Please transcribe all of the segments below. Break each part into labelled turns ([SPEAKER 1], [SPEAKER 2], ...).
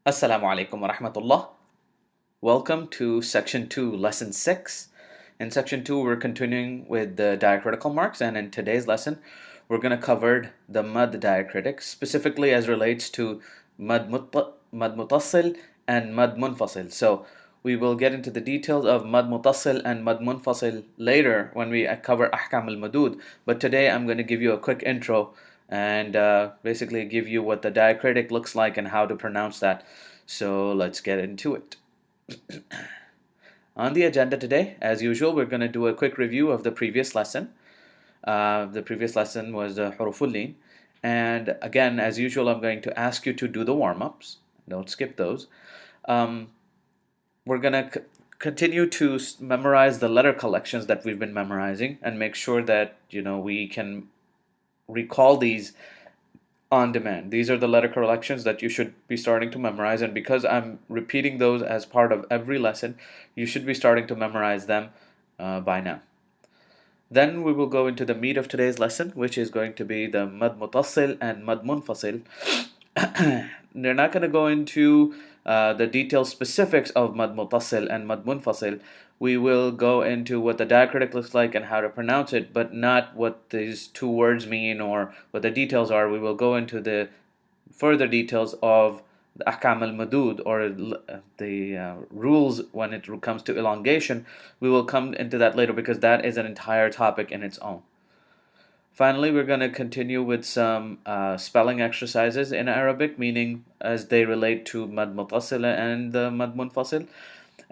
[SPEAKER 1] Assalamu alaikum wa rahmatullah. Welcome to Section 2, Lesson 6. In Section 2, we're continuing with the diacritical marks, and in today's lesson, we're going to cover the Mad diacritic, specifically as relates to Mad Mutassil and Mad Munfasil. So we will get into the details of Mad Mutassil and Mad Munfasil later when we cover Ahkam al-Madud, but today I'm going to give you a quick intro and basically give you what the diacritic looks like and how to pronounce that. So let's get into it. On the agenda today, as usual, we're going to do a quick review of the previous lesson. The previous lesson was Huruful Lin. And again, as usual, I'm going to ask you to do the warm-ups. Don't skip those. We're going to continue to memorize the letter collections that we've been memorizing and make sure that, we can recall these on demand. These are the letter collections that you should be starting to memorize, and because I'm repeating those as part of every lesson, you should be starting to memorize them by now. Then we will go into the meat of today's lesson, which is going to be the Mad Mutassil and Mad Munfasil. They're not going to go into the detailed specifics of Mad Mutassil and Mad Munfasil. We will go into what the diacritic looks like and how to pronounce it, but not what these two words mean or what the details are. We will go into the further details of the Ahkam al-Madud, or the rules when it comes to elongation. We will come into that later because that is an entire topic in its own. Finally, we're going to continue with some spelling exercises in Arabic, meaning as they relate to Mad Mutassil and the Mad Munfasil.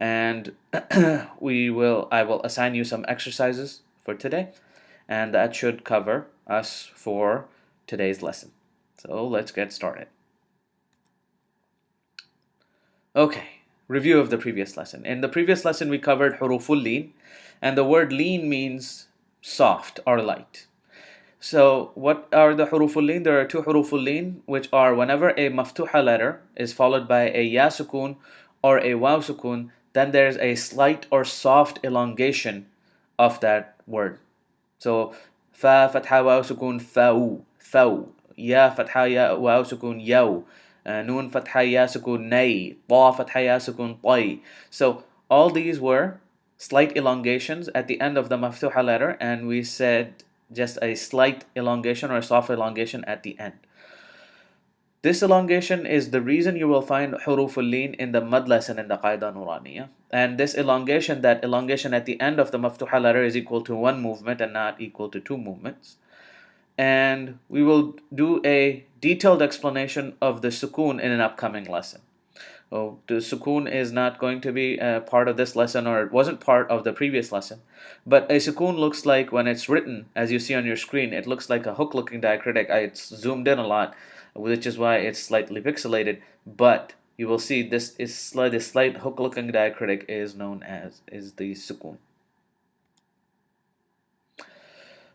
[SPEAKER 1] And I will assign you some exercises for today, and that should cover us for today's lesson. So let's get started. Okay, review of the previous lesson. In the previous lesson, we covered Huruful Lin, and the word Lin means soft or light. So what are the Huruful Lin? There are two Huruful Lin, which are whenever a maftuha letter is followed by a ya sukun or a waw sukun, then there's a slight or soft elongation of that word. So fa fatha waw sukun fa'u, fa'u, ya fatha ya waw sukun yaw, nun fatha ya sukun nay, ta fatha ya sukun tay. So all these were slight elongations at the end of the maftuha letter, and we said just a slight elongation or a soft elongation at the end. This elongation is the reason you will find Huruful Lin in the Mad lesson in the Qaida Nuraniya. And this elongation, that elongation at the end of the maftuha letter, is equal to one movement and not equal to two movements. And we will do a detailed explanation of the sukoon in an upcoming lesson. Oh, the sukoon is not going to be part of this lesson, or it wasn't part of the previous lesson. But a sukoon looks like, when it's written, as you see on your screen, it looks like a hook-looking diacritic. It's zoomed in a lot, which is why it's slightly pixelated. But you will see this slight hook-looking diacritic is known as the sukoon.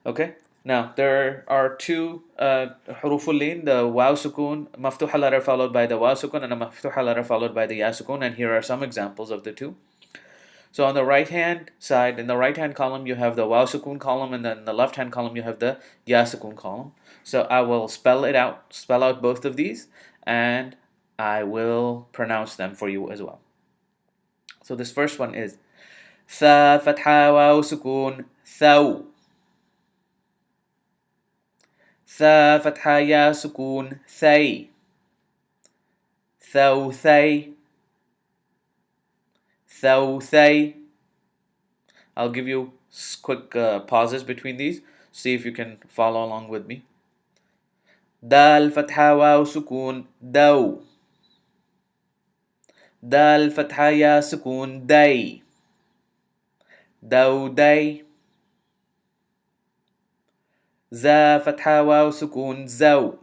[SPEAKER 1] Okay. Now, there are two Huruful Lin, the waw sukun, maftuha letter followed by the waw sukun, and a maftuha letter followed by the ya sukun, and here are some examples of the two. So on the right-hand side, in the right-hand column, you have the waw sukun column, and then in the left-hand column, you have the ya sukun column. So I will spell out both of these, and I will pronounce them for you as well. So this first one is tha fatha waw sukun, thaw. ثا فتحة يا سكون ثي ثوثي ثوثي. I'll give you quick pauses between these. See if you can follow along with me. دال فتحة واو سكون دو. دال فتحة يا سكون دي دو دي. زا فتحة واو سكون زو.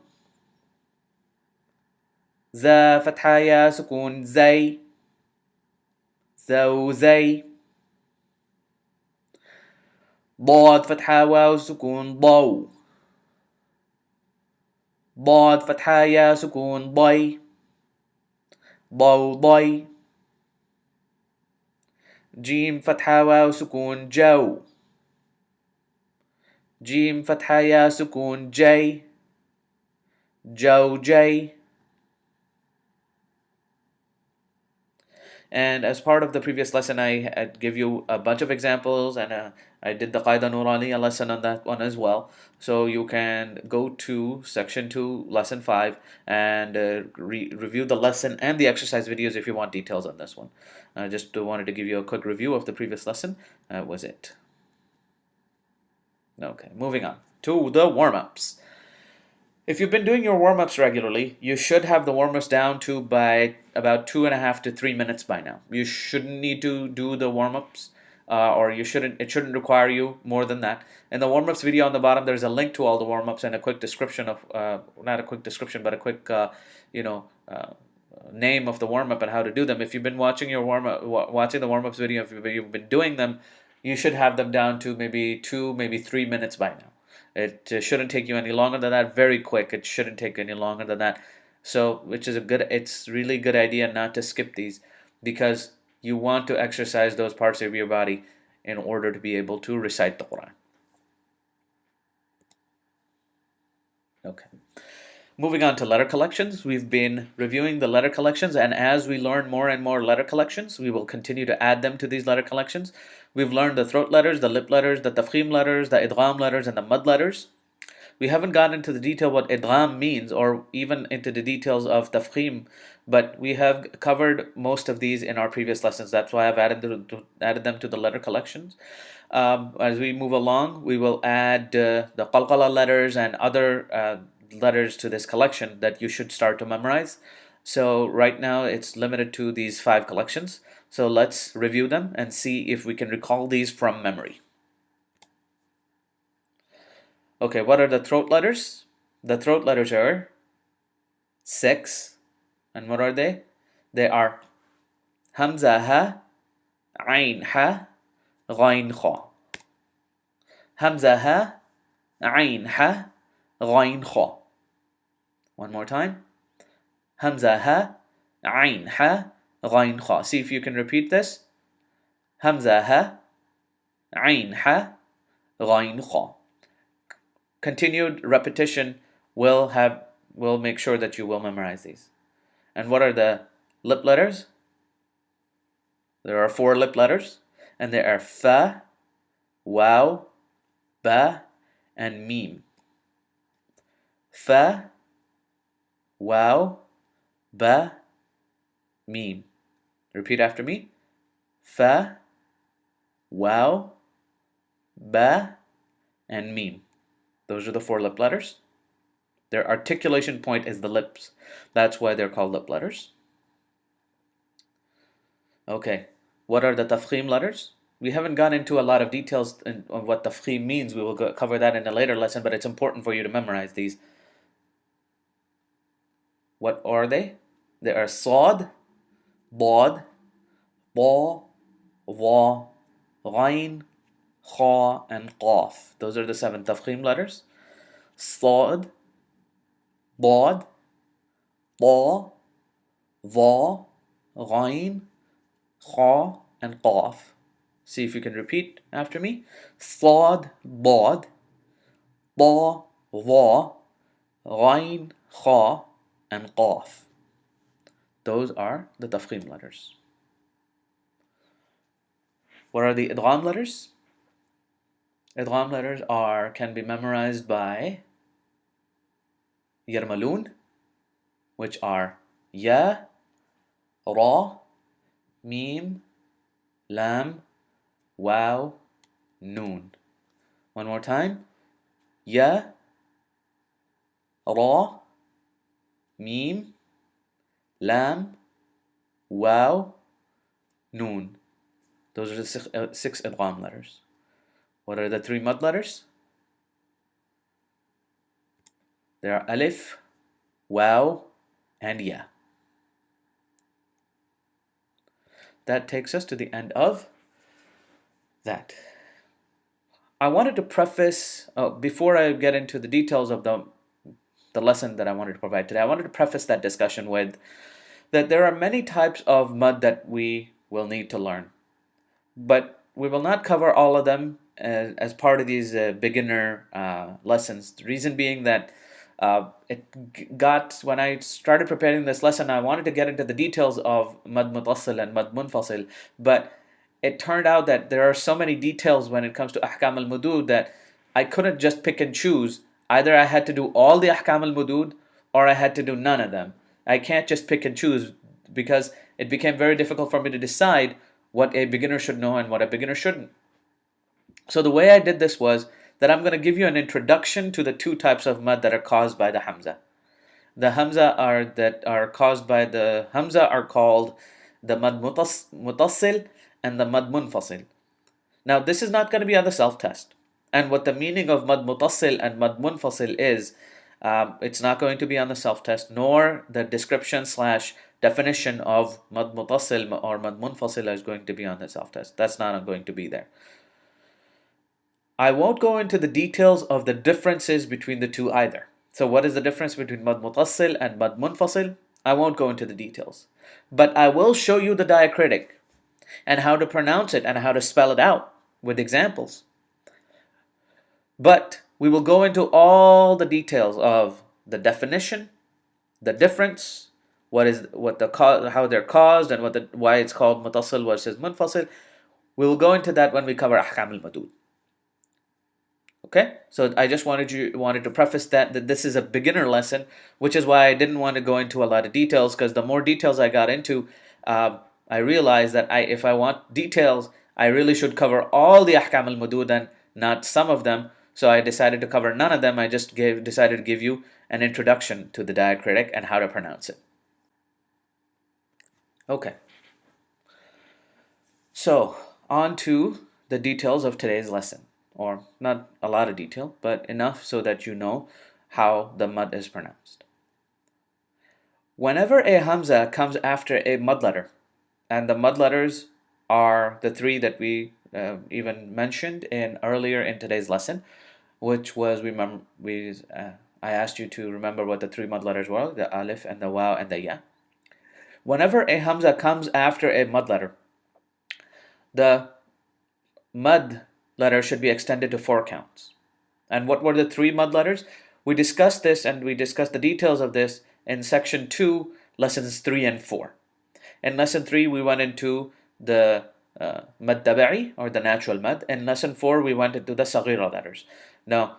[SPEAKER 1] زا فتحة يا سكون زي زو زي. ضاد فتحة واو سكون ضو. ضاد فتحة يا سكون ضي ضو ضي. جيم فتحة واو سكون جو. جيم فتحة يا سكون جي جو جي. And as part of the previous lesson, I give you a bunch of examples, and I did the Qaida Nuraniya lesson on that one as well. So you can go to section 2, lesson 5, and review the lesson and the exercise videos if you want details on this one. I just wanted to give you a quick review of the previous lesson. That was it. Okay, moving on to the warm-ups. If you've been doing your warm-ups regularly, you should have the warm-ups down to by about 2.5 to 3 minutes by now. You shouldn't need to do the warm-ups, or it shouldn't require you more than that. In the warm-ups video on the bottom, there's a link to all the warm-ups and a quick description of, not a quick description, but a quick, name of the warm-up and how to do them. If you've been watching watching the warm-ups video, if you've been doing them, you should have them down to maybe 2, maybe 3 minutes by now. It shouldn't take you any longer than that. Very quick. It shouldn't take any longer than that. So, it's really good idea not to skip these, because you want to exercise those parts of your body in order to be able to recite the Quran. Okay. Moving on to letter collections. We've been reviewing the letter collections, and as we learn more and more letter collections, we will continue to add them to these letter collections. We've learned the throat letters, the lip letters, the tafkhim letters, the idgham letters, and the mud letters. We haven't gotten into the detail what idgham means, or even into the details of tafkhim, but we have covered most of these in our previous lessons. That's why I've added them to the letter collections. As we move along, we will add the qalqala letters and other letters to this collection that you should start to memorize. So right now it's limited to these 5 collections. So let's review them and see if we can recall these from memory. Okay, what are the throat letters? The throat letters are 6. And what are they? They are Hamza ha, Ain ha, Ghain kha. Hamza ha, Ain ha, Ghain kha. One more time. Hamza ha, Ain ha, Ghain kha. See if you can repeat this. Hamza ha, Ain ha, Ghain kha. Continued repetition will make sure that you will memorize these. And what are the lip letters? There are 4 lip letters, and they are fa, waw, ba, and mim. Fa, waw, ba, mim. Repeat after me. Fa, waw, ba, and mim. Those are the 4 lip letters. Their articulation point is the lips. That's why they're called lip letters. Okay, what are the tafkhim letters? We haven't gone into a lot of details on what tafkhim means. We will cover that in a later lesson, but it's important for you to memorize these. What are they? They are sad, dad, ba, wa, ghain, kha, and qaf. Those are the 7 tafkhim letters. Sad, dad, ba, wa, ghain, kha, and qaf. See if you can repeat after me. Sad, dad, ba, wa, ghain, kha, and qaf. Those are the tafkhim letters. What are the idgham letters? Idgham letters can be memorized by Yarmaloon, which are Ya, Ra, Mim, Lam, Waw, Noon. One more time. Ya, Ra, Mim, Lam, Waw, Noon. Those are the 6 idgham letters. What are the 3 mud letters? There are alif, waw, and ya. That takes us to the end of that. I wanted to preface, before I get into the details of the lesson that I wanted to provide today, I wanted to preface that discussion with that there are many types of mud that we will need to learn. But we will not cover all of them as part of these beginner lessons. The reason being that When I started preparing this lesson, I wanted to get into the details of Mad Mutassil and Mad Munfasil, but it turned out that there are so many details when it comes to Ahkam al-Mudud that I couldn't just pick and choose. Either I had to do all the Ahkam al-Mudud or I had to do none of them. I can't just pick and choose because it became very difficult for me to decide what a beginner should know and what a beginner shouldn't. So the way I did this was that I'm going to give you an introduction to the two types of mad that are caused by the Hamza. The Hamza are caused by the Hamza are called the Mad Mutassil and the Mad Munfasil. Now this is not going to be on the self-test. And what the meaning of Mad Mutassil and Mad Munfasil is, it's not going to be on the self-test, nor the description / definition of Mad Mutassil or Mad Munfasil is going to be on the self-test. That's not going to be there. I won't go into the details of the differences between the two either. So what is the difference between Mad Mutassil and Mad Munfasil? I won't go into the details. But I will show you the diacritic and how to pronounce it and how to spell it out with examples. But we will go into all the details of the definition, the difference, how they're caused, and why it's called Mutassil versus Munfasil. We will go into that when we cover Ahkam al-Madud. Okay, so I just wanted to preface that this is a beginner lesson, which is why I didn't want to go into a lot of details, because the more details I got into, I realized that if I want details, I really should cover all the Ahkam al-Mudud and not some of them. So I decided to cover none of them. I just decided to give you an introduction to the diacritic and how to pronounce it. Okay, so on to the details of today's lesson. Or not a lot of detail, but enough so that you know how the mud is pronounced. Whenever a Hamza comes after a mud letter, and the mud letters are the three that we even mentioned earlier in today's lesson, which was, I asked you to remember what the three mud letters were, the alif and the waw and the ya. Whenever a Hamza comes after a mud letter, the mud letter should be extended to 4 counts. And what were the 3 mud letters? We discussed this, and we discussed the details of this in section 2, lessons 3 and 4. In lesson 3, we went into the mad tabi'i, or the natural mad. In lesson 4, we went into the saghira letters. Now,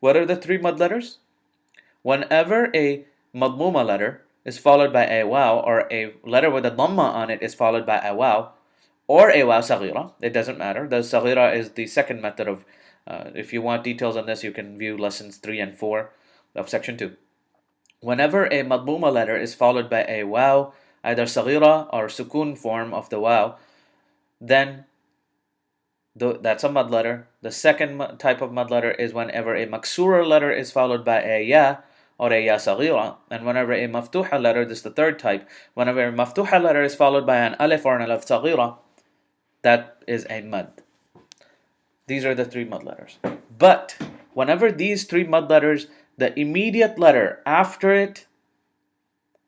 [SPEAKER 1] what are the 3 mud letters? Whenever a madmuma letter is followed by a waw, or a letter with a dhamma on it is followed by a waw, or a waw saghira, it doesn't matter. The saghira is the second method of, if you want details on this, you can view lessons 3 and 4 of section 2. Whenever a madmuma letter is followed by a waw, either saghira or sukun form of the waw, then that's a mud letter. The second type of mud letter is whenever a maksura letter is followed by a ya, or a ya saghira. And whenever a maftuha letter, this is the third type, whenever a maftuha letter is followed by an alif or an alif saghira, that is a mud. These are the 3 mud letters. But whenever these 3 mud letters, the immediate letter after it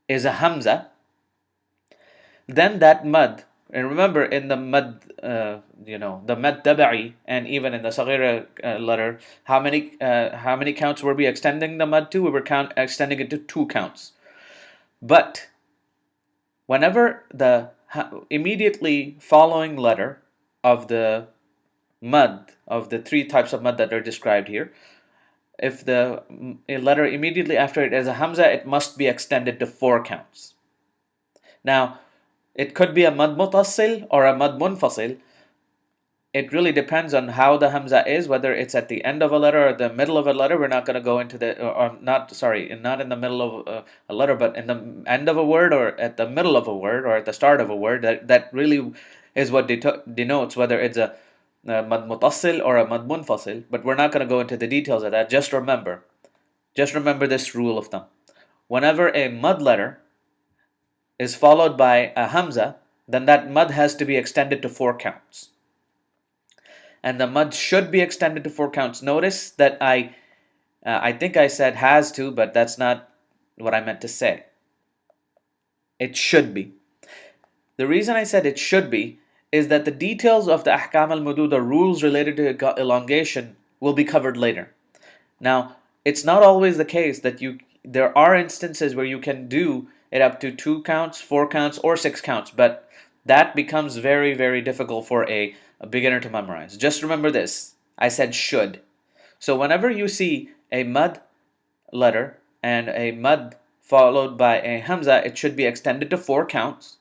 [SPEAKER 1] is a hamza, then that mud, and remember in the mud, the mad tabi'i, and even in the saghira letter, how many counts were we extending the mud to? We were extending it to 2 counts. But whenever the immediately following letter of the mud, of the 3 types of mud that are described here, if the letter immediately after it is a hamza, it must be extended to 4 counts. Now, it could be a mad mutassil or a mad munfasil. It really depends on how the hamza is, whether it's at the end of a letter or the middle of a letter. We're not going to go into not in the middle of a letter, but in the end of a word, or at the middle of a word, or at the start of a word. That really is what denotes whether it's a mad mutassil or a mad munfasil. But we're not going to go into the details of that. Just remember this rule of thumb. Whenever a mud letter is followed by a hamza, then that mud has to be extended to 4 counts. And the mud should be extended to 4 counts. Notice that I think I said has to, but that's not what I meant to say. It should be. The reason I said it should be is that the details of the ahkam al-mudud, the rules related to elongation, will be covered later. Now, it's not always the case that there are instances where you can do it up to 2 counts, 4 counts, or 6 counts, but that becomes very, very difficult for a beginner to memorize. Just remember this. I said should. So whenever you see a mud letter and a mud followed by a hamza, it should be extended to 4 counts.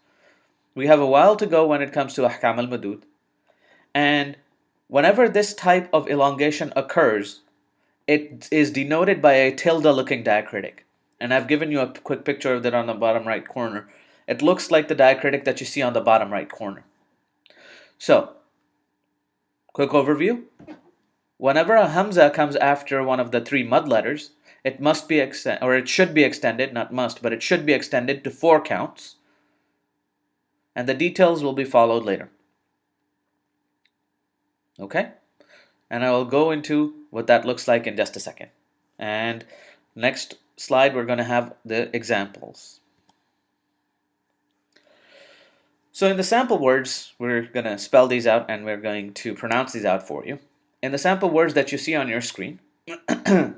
[SPEAKER 1] We have a while to go when it comes to ahkam al-madud. And whenever this type of elongation occurs, it is denoted by a tilde-looking diacritic. And I've given you a quick picture of that on the bottom right corner. It looks like the diacritic that you see on the bottom right corner. So, quick overview. Whenever a hamza comes after one of the 3 mud letters, it must be it should be extended, not must, but it should be extended to 4 counts. And the details will be followed later. Okay? And I will go into what that looks like in just a second. And next slide, we're going to have the examples. So in the sample words, we're going to spell these out and we're going to pronounce these out for you. In the sample words that you see on your screen, in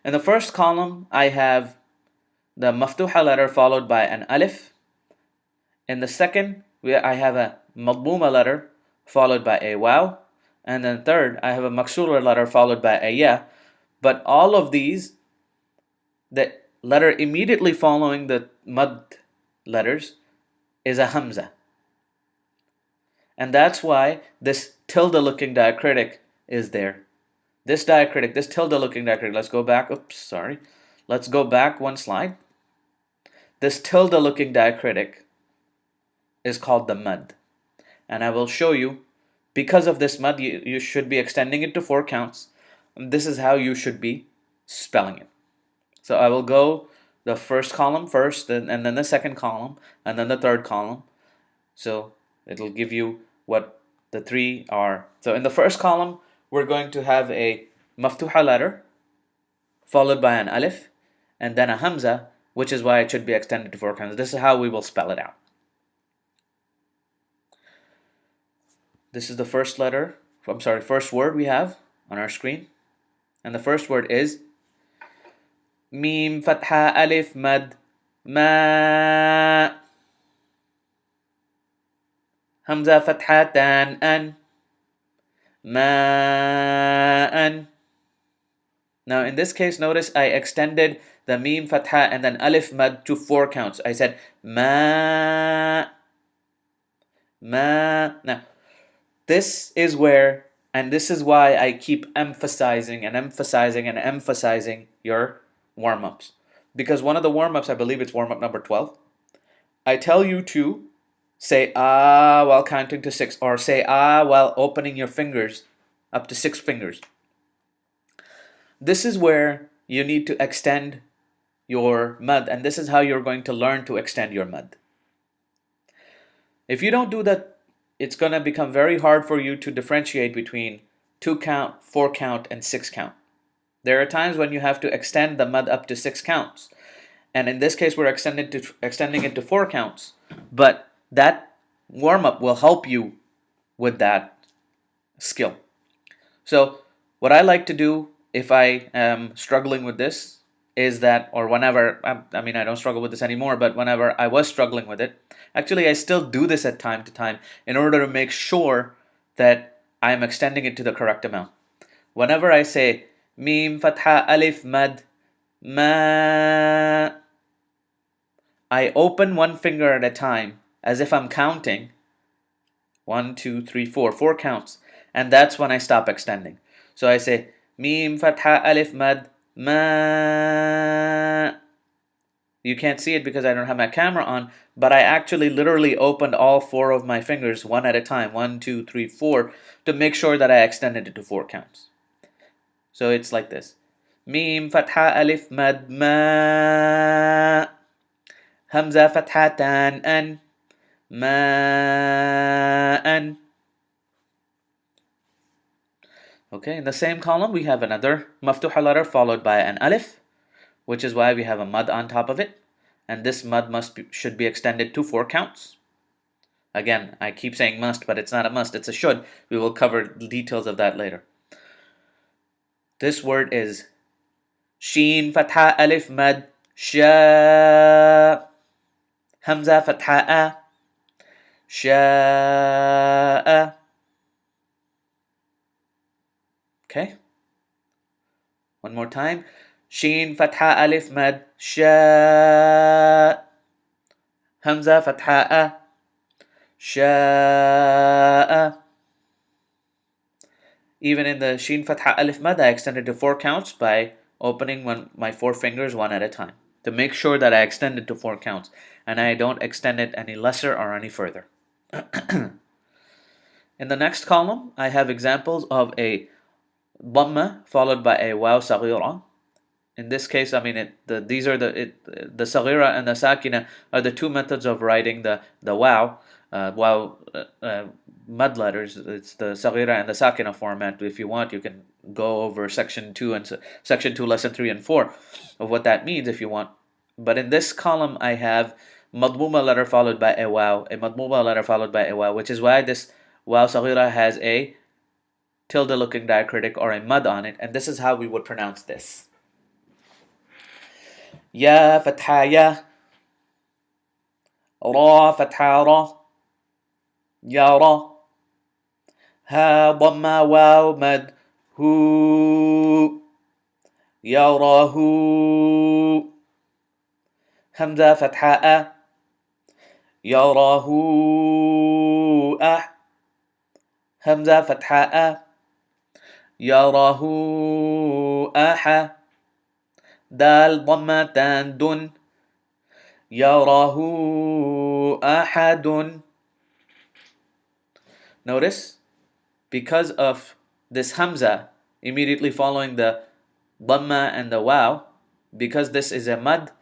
[SPEAKER 1] the first column, I have the maftuha letter followed by an alif. In the second, I have a madmuma letter followed by a waw. And then third, I have a maksura letter followed by a ya. But all of these, the letter immediately following the mud letters is a hamza. And that's why this tilde-looking diacritic is there. This diacritic, this tilde-looking diacritic, let's go back, let's go back one slide. This tilde-looking diacritic is called the mud. And I will show you, because of this mud, you should be extending it to 4 counts. And this is how you should be spelling it. So I will go the first column first, and then the second column, and then the third column. So it'll give you what the 3 are. So in the first column, we're going to have a maftuha letter, followed by an alif, and then a hamza, which is why it should be extended to 4 counts. This is how we will spell it out. This is the first word we have on our screen. And the first word is Mim Fatha Alif Mad Ma. Hamza Fatha Tan An Ma'an. Now in this case, notice I extended the Mim Fatha and then Alif Mad to 4 counts. I said Ma. Now this is where, and this is why I keep emphasizing and emphasizing and emphasizing your warm-ups. Because one of the warm-ups, I believe it's warm-up number 12, I tell you to say ah while counting to 6, or say ah while opening your fingers up to 6 fingers. This is where you need to extend your mud, and this is how you're going to learn to extend your mud. If you don't do that, it's going to become very hard for you to differentiate between 2 count, 4 count, and 6 count. There are times when you have to extend the mud up to 6 counts. And in this case, we're extending it to 4 counts. But that warm-up will help you with that skill. So what I like to do if I am struggling with this is that, or whenever, I mean, I don't struggle with this anymore, but whenever I was struggling with it, actually I still do this at time to time in order to make sure that I am extending it to the correct amount. Whenever I say Mim Fatha Alif Mad Ma, I open one finger at a time as if I'm counting 1, 2, 3, 4 counts, and that's when I stop extending. So I say Mim Fatha Alif Mad Ma. You can't see it because I don't have my camera on, but I actually literally opened all 4 of my fingers one at a time, 1, 2, 3, 4, to make sure that I extended it to 4 counts. So it's like this. Mim Fatha Alif Mad Ma. Hamza Fatha Tan An Ma'an. Okay, in the same column we have another maftuha letter followed by an alif, which is why we have a mud on top of it, and this mud should be extended to 4 counts. Again, I keep saying must, but it's not a must, it's a should. We will cover the details of that later. This word is شين فتحة ألف مد شاء. همزة فتحة أ شاء. Okay, one more time. شين فتحة ألف مد شاء. همزة فتحة أ شاء. Even in the Sheen Fatha Alif Mad, I extended to 4 counts by opening my 4 fingers one at a time to make sure that I extend it to 4 counts and I don't extend it any lesser or any further. In the next column, I have examples of a Dhamma followed by a Waw Saghira. In this case, I mean, the Saghira and the Sakina are the two methods of writing the Waw. Mud letters. It's the Saghira and the Sakina format. If you want, you can go over section 2 and section 2, lesson 3 and 4 of what that means if you want. But in this column, I have Madmuma letter followed by a Waw, a Madmuma letter followed by a Waw, which is why this Waw Saghira has a tilde looking diacritic or a mud on it, and this is how we would pronounce this. Ya fatha ya, ra fatha ra, ya ra, ha dhamma waw mad hu, yarahu, hamza fatha a, yarahu ah, hamza fatha a, yarahu aha, dal dhamma tan dun, yarahu ahadun. Notice, because of this hamza immediately following the dhamma and the waw, because this is a mad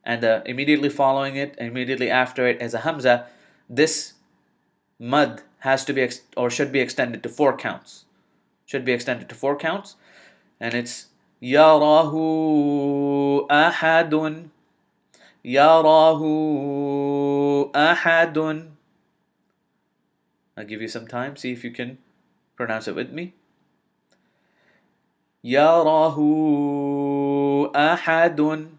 [SPEAKER 1] and immediately following it, immediately after it is a hamza, this mad has to be or should be extended to 4 counts. Should be extended to 4 counts, and it's yarahu ahadun, yarahu ahadun. I'll give you some time, see if you can pronounce it with me. Yarahu ahadun.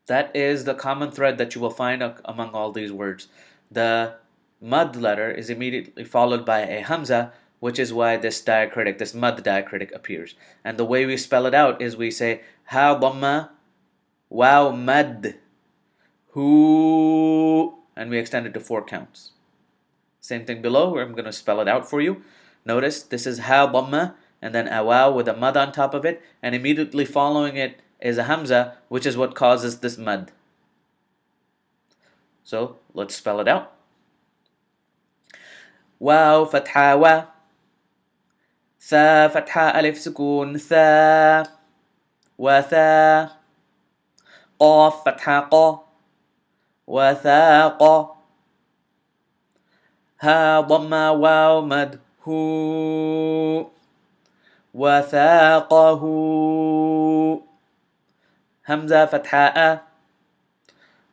[SPEAKER 1] That is the common thread that you will find among all these words. The mud letter is immediately followed by a hamza, which is why this diacritic, this mud diacritic appears. And the way we spell it out is we say ha dhamma waw mad hu, and we extend it to 4 counts. Same thing below, where I'm going to spell it out for you. Notice this is ha dhamma and then a waw with a mud on top of it, and immediately following it is a hamza, which is what causes this mud. So let's spell it out. Waw fatha wa, tha fatha alif sukun tha, wa tha, qaf fatha qa, wa tha qa, ha dhamma waw mad hu, wa tha qahu, hamza fatha a,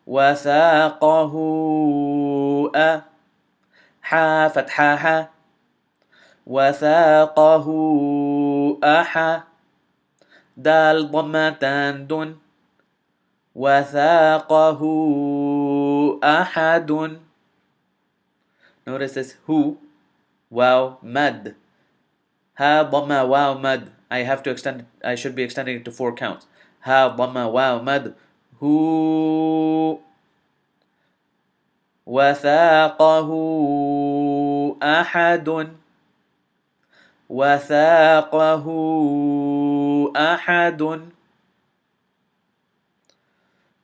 [SPEAKER 1] wa tha qahu a, ha fatha ha, wa tha qahu aha, dal dhamma tan dun, wa tha qahu ahadun. Notice this hu, waw mad, ha dhamma waw mad. I should be extending it to 4 counts. Ha dhamma waw mad hu, wathaqahu ahadun, wathaqahu ahadun.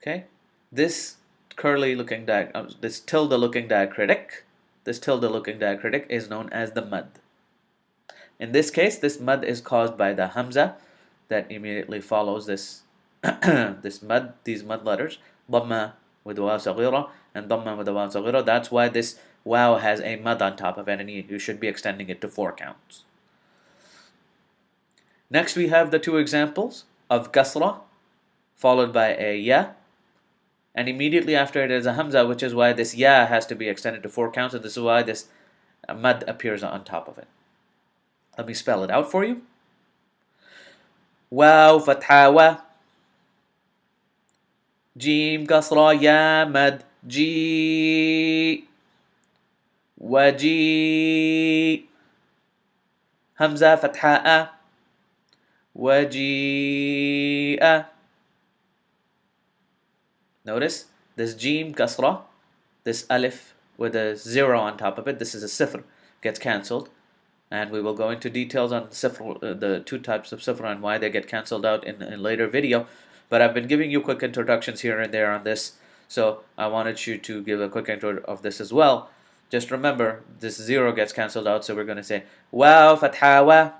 [SPEAKER 1] Okay, this this tilde looking diacritic is known as the mud. In this case, this mud is caused by the hamza that immediately follows this these mud letters, dhamma with waw saghira and dhamma with the waw saghira. That's why this waw has a mud on top of it, and you should be extending it to 4 counts. Next, we have the 2 examples of kasra followed by a ya, and immediately after it is a hamza, which is why this ya has to be extended to 4 counts, and this is why this mud appears on top of it. Let me spell it out for you. واو فتحة و جيم كسرة يا مد جي وجي همزة فتحة أ وجيء. Notice this jim kasra, this alif with a 0 on top of it, this is a sifr, gets cancelled. And we will go into details on the two types of sifr and why they get cancelled out in a later video. But I've been giving you quick introductions here and there on this, so I wanted you to give a quick intro of this as well. Just remember, this 0 gets cancelled out, so we're going to say waw fatha wa,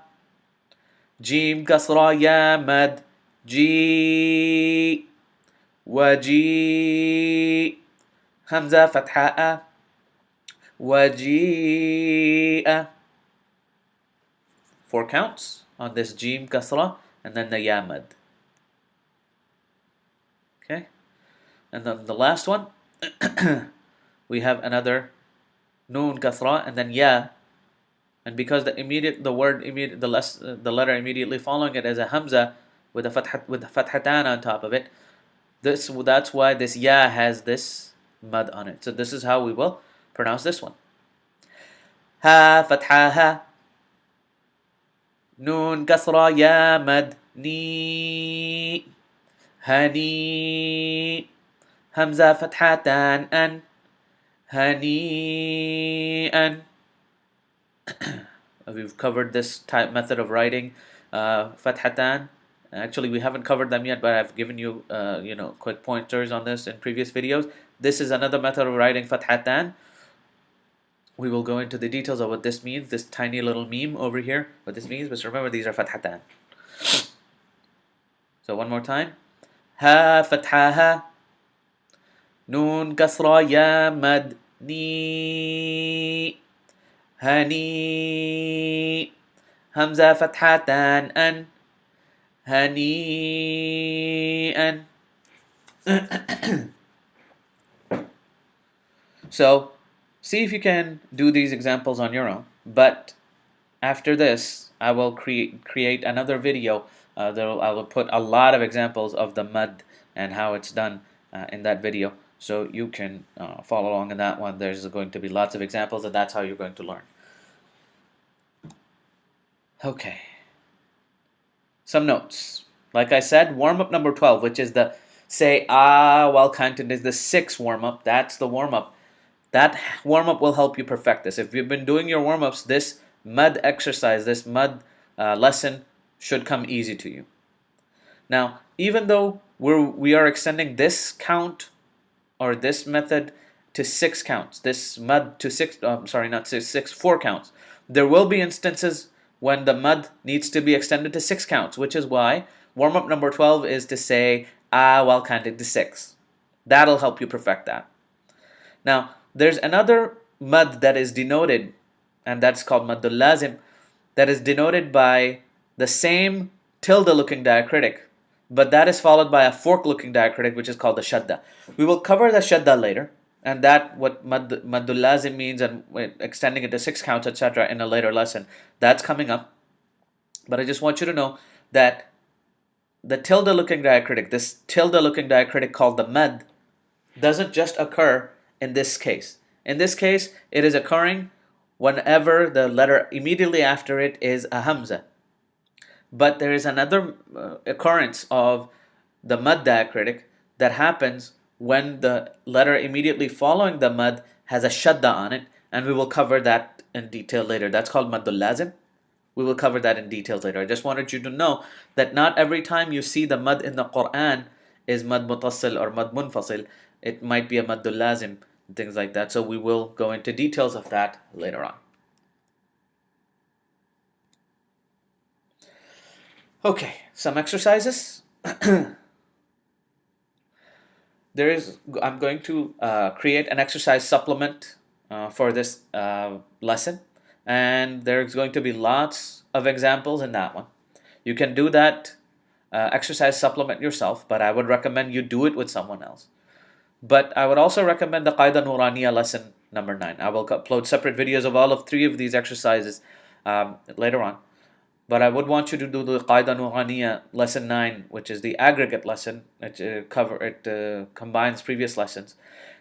[SPEAKER 1] jim kasra ya mad ji, waji, hamza fatha a, waji'a. 4 counts on this jim kasra and then the ya mad. Okay, and then the last one we have another noon kasra and then ya, and because the letter immediately following it is a hamza with a fathatan on top of it, that's why this ya has this mad on it. So this is how we will pronounce this one. Ha fatha ha, noon kasra ya mad ni, hani, hamza fathatan an, hani-an. We've covered this type method of writing fathatan. Actually, we haven't covered them yet, but I've given you quick pointers on this in previous videos. This is another method of writing fathatan. We will go into the details of what this means, this tiny little meme over here, what this means, but remember these are fathatan. So one more time. Ha fathaha, noon kasra ya mad ni, hani, hamza fathatan an, hani-an. So see if you can do these examples on your own, but after this I will create another video. I will put a lot of examples of the mud and how it's done in that video, so you can follow along in that one. There's going to be lots of examples, and that's how you're going to learn. Okay, some notes. Like I said, warm-up number 12, which is the say while counting, is the 6th warm-up. That's the warm-up. That warm-up will help you perfect this. If you've been doing your warm-ups, this mud exercise, this mud lesson should come easy to you. Now, even though we are extending this count or this method to 6 counts, this mud to 4 counts, there will be instances when the mud needs to be extended to 6 counts, which is why warm-up number 12 is to say while counting to 6. That'll help you perfect that. Now, there's another mud that is denoted, and that's called maddul lazim, that is denoted by the same tilde-looking diacritic, but that is followed by a fork-looking diacritic, which is called the shadda. We will cover the shadda later, and that what maddul lazim means and extending it to 6 counts, etc. in a later lesson. That's coming up. But I just want you to know that the tilde-looking diacritic, this tilde-looking diacritic called the mad, doesn't just occur in this case. In this case, it is occurring whenever the letter immediately after it is a hamza. But there is another occurrence of the mad diacritic that happens when the letter immediately following the mad has a shadda on it, and we will cover that in detail later. That's called maddul lazim. We will cover that in details later. I just wanted you to know that not every time you see the mad in the Quran is mad mutassil or mad munfasil. It might be a maddul lazim, things like that. So we will go into details of that later on. Okay, some exercises. I'm going to create an exercise supplement for this lesson, and there's going to be lots of examples in that one. You can do that exercise supplement yourself, but I would recommend you do it with someone else. But I would also recommend the Qaida Nuraniya lesson number 9. I will upload separate videos of all of 3 of these exercises later on. But I would want you to do the Qaida Nughaniya lesson 9, which is the aggregate lesson. It combines previous lessons.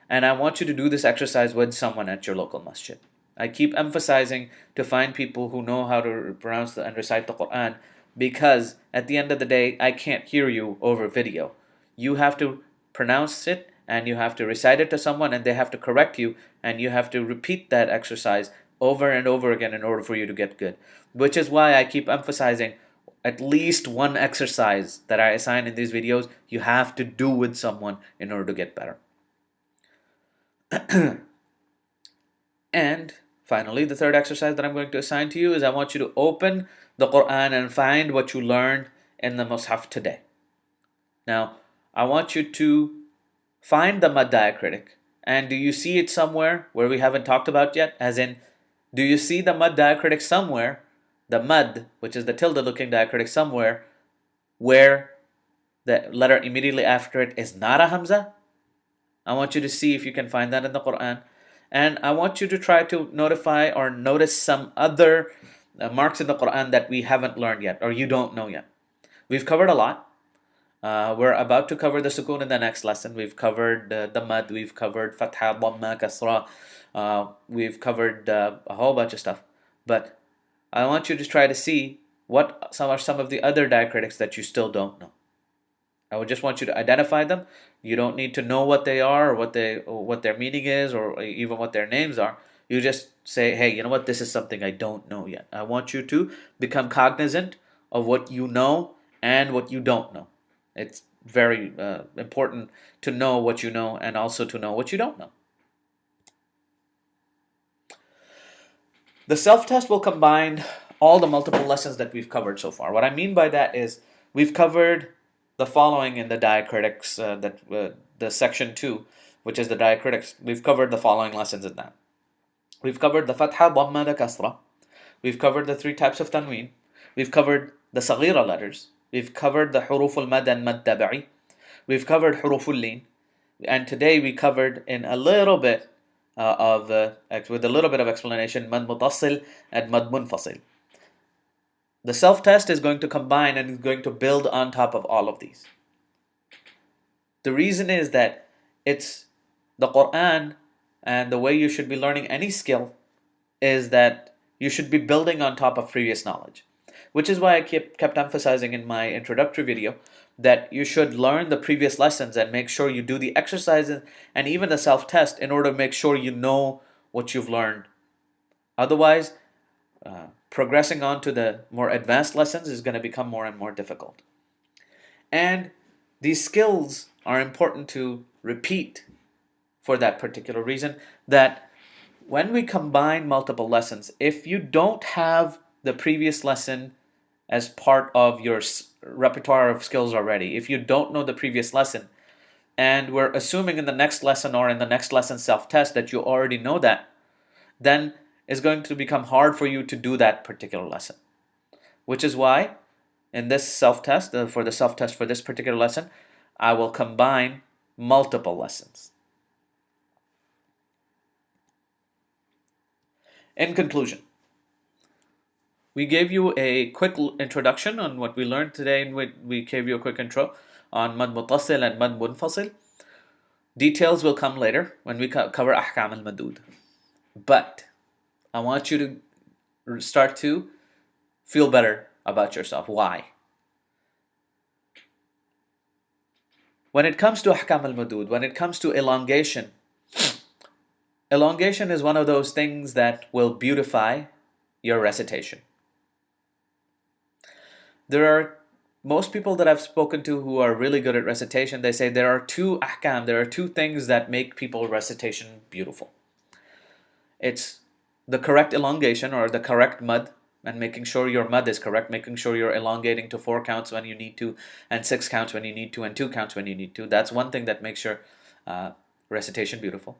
[SPEAKER 1] And I want you to do this exercise with someone at your local masjid. I keep emphasizing to find people who know how to pronounce and recite the Quran, because at the end of the day, I can't hear you over video. You have to pronounce it and you have to recite it to someone and they have to correct you, and you have to repeat that exercise over and over again in order for you to get good. Which is why I keep emphasizing at least one exercise that I assign in these videos, you have to do with someone in order to get better. And finally, the third exercise that I'm going to assign to you is I want you to open the Quran and find what you learned in the Mus'haf today. Now, I want you to find the Mad diacritic. And do you see it somewhere where we haven't talked about yet? As in, do you see the Mad diacritic somewhere, the Mad, which is the tilde-looking diacritic, somewhere where the letter immediately after it is not a Hamza? I want you to see if you can find that in the Quran. And I want you to try to notify or notice some other marks in the Quran that we haven't learned yet or you don't know yet. We've covered a lot. We're about to cover the sukoon in the next lesson. We've covered the mad, we've covered fatha, dhamma, kasra, we've covered a whole bunch of stuff. But I want you to try to see what are some of the other diacritics that you still don't know. I would just want you to identify them. You don't need to know what they are or what their meaning is or even what their names are. You just say, hey, you know what? This is something I don't know yet. I want you to become cognizant of what you know and what you don't know. It's very important to know what you know and also to know what you don't know. The self-test will combine all the multiple lessons that we've covered so far. What I mean by that is we've covered the following in the diacritics, the section 2, which is the diacritics. We've covered the following lessons in that. We've covered the fatha, dhamma, the kasra. We've covered the 3 types of tanween. We've covered the saghira letters. We've covered the huruful mad and mad tabi'i. We've covered huruful lin. And today we covered in a little bit with a little bit of explanation, mad mutasil and mad munfasil. The self-test is going to combine and is going to build on top of all of these. The reason is that it's the Quran, and the way you should be learning any skill is that you should be building on top of previous knowledge. Which is why I kept emphasizing in my introductory video that you should learn the previous lessons and make sure you do the exercises and even the self-test in order to make sure you know what you've learned. Otherwise, progressing on to the more advanced lessons is going to become more and more difficult. And these skills are important to repeat for that particular reason, that when we combine multiple lessons, if you don't have the previous lesson as part of your repertoire of skills already, if you don't know the previous lesson, and we're assuming in the next lesson or in the next lesson self-test that you already know that, then it's going to become hard for you to do that particular lesson. Which is why in this self-test, for the self-test for this particular lesson, I will combine multiple lessons. In conclusion, we gave you a quick introduction on what we learned today, and we gave you a quick intro on Mad Mutassil and Mad Munfasil. Details will come later when we cover Ahkam al-Madud. But I want you to start to feel better about yourself. Why? When it comes to Ahkam al-Madud, when it comes to elongation, elongation is one of those things that will beautify your recitation. There are most people that I've spoken to who are really good at recitation, they say there are 2 ahkam, there are 2 things that make people's recitation beautiful. It's the correct elongation or the correct mud, and making sure your mud is correct, making sure you're elongating to 4 counts when you need to, and 6 counts when you need to, and 2 counts when you need to. That's one thing that makes your recitation beautiful.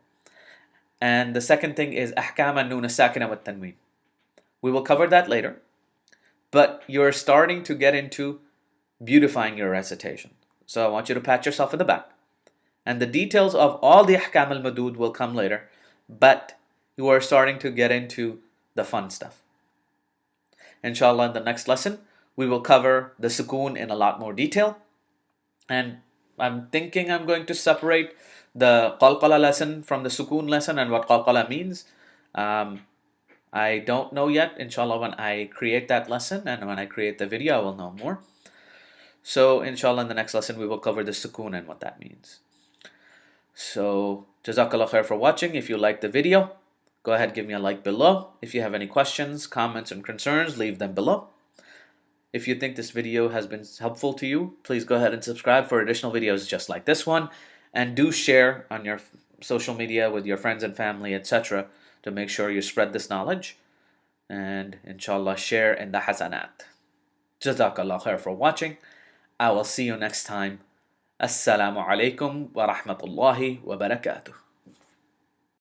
[SPEAKER 1] And the second thing is ahkam an-nun as-sakina wa tanween. We will cover that later, but you're starting to get into beautifying your recitation. So I want you to pat yourself in the back. And the details of all the ahkam al-madud will come later, but you are starting to get into the fun stuff. Inshallah, in the next lesson, we will cover the sukoon in a lot more detail. And I'm thinking I'm going to separate the qalqala lesson from the sukoon lesson and what qalqala means. I don't know yet. Inshallah, when I create that lesson and when I create the video, I will know more. So, inshallah, in the next lesson, we will cover the sukoon and what that means. So, jazakallah khair for watching. If you liked the video, go ahead, give me a like below. If you have any questions, comments, and concerns, leave them below. If you think this video has been helpful to you, please go ahead and subscribe for additional videos just like this one. And do share on your social media with your friends and family, etc. to make sure you spread this knowledge. And inshallah, share in the hasanat. Jazakallah khair for watching. I will see you next time. Assalamu alaikum wa rahmatullahi wa barakatuh.